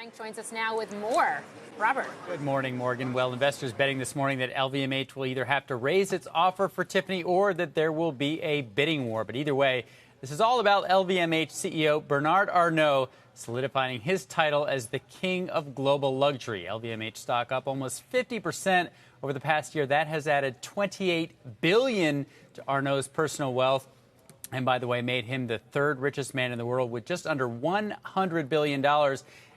Frank joins us now with more. Robert. Good morning, Morgan. Well, investors betting this morning that LVMH will either have to raise its offer for Tiffany or that there will be a bidding war. But either way, this is all about LVMH CEO Bernard Arnault solidifying his title as the king of global luxury. LVMH stock up almost 50% over the past year. That has added $28 billion to Arnault's personal wealth. And by the way, made him the third richest man in the world with just under $100 billion.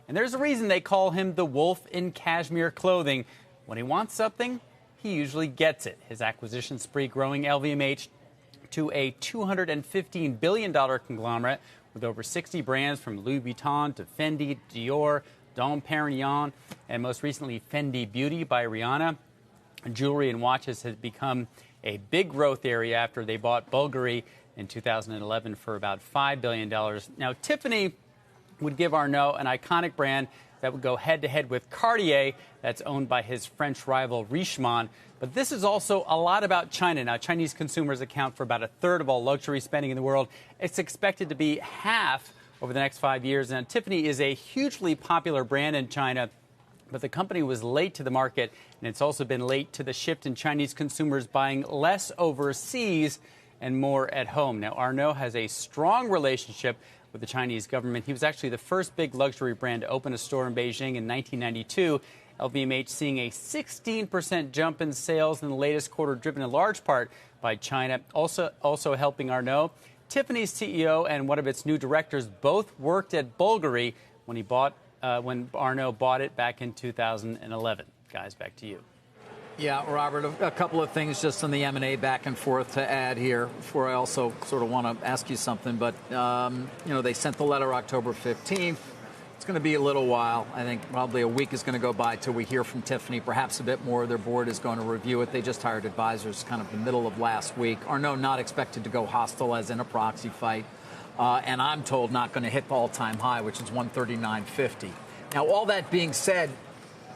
And there's a reason they call him the wolf in cashmere clothing. When he wants something, he usually gets it. His acquisition spree growing LVMH to a $215 billion conglomerate with over 60 brands from Louis Vuitton to Fendi, Dior, Dom Perignon, and most recently Fendi Beauty by Rihanna. Jewelry and watches has become a big growth area after they bought Bulgari in 2011 for about $5 billion. Now, Tiffany would give Arnault an iconic brand that would go head-to-head with Cartier, that's owned by his French rival Richemont. But this is also a lot about China. Now, Chinese consumers account for about a third of all luxury spending in the world. It's expected to be half over the next 5 years. Now, Tiffany is a hugely popular brand in China, but the company was late to the market, and it's also been late to the shift in Chinese consumers buying less overseas and more at home. Now, Arnault has a strong relationship with the Chinese government. He was actually the first big luxury brand to open a store in Beijing in 1992. LVMH seeing a 16% jump in sales in the latest quarter, driven in large part by China. Also helping Arnault, Tiffany's CEO and one of its new directors both worked at Bulgari when Arnault bought it back in 2011. Guys, back to you. Yeah, Robert, a couple of things just on the M&A back and forth to add here before I also sort of want to ask you something. But, they sent the letter October 15th. It's going to be a little while. I think probably a week is going to go by till we hear from Tiffany, perhaps a bit more. Their board is going to review it. They just hired advisors kind of the middle of last week. Arnault not expected to go hostile as in a proxy fight. And I'm told not going to hit the all-time high, which is 139.50. Now, all that being said,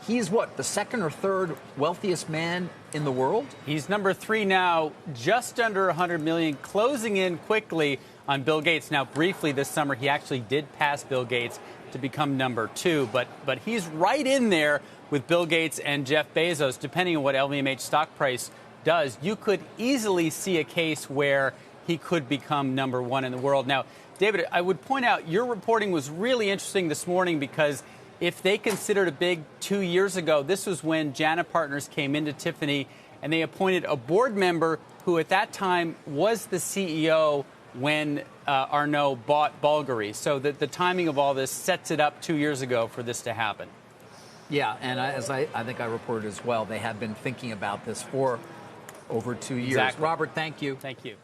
he's what, the second or third wealthiest man in the world? He's number 3 now, just under 100 million, closing in quickly on Bill Gates. Now, briefly this summer, he actually did pass Bill Gates to become number 2, but he's right in there with Bill Gates and Jeff Bezos. Depending on what LVMH stock price does, you could easily see a case where he could become number 1 in the world. Now, David, I would point out your reporting was really interesting this morning because if they considered a big 2 years ago, this was when Jana Partners came into Tiffany and they appointed a board member who at that time was the CEO when Arnault bought Bulgari. So the timing of all this sets it up 2 years ago for this to happen. Yeah, and as I think I reported as well, they have been thinking about this for over 2 years. Exactly. Robert, thank you. Thank you.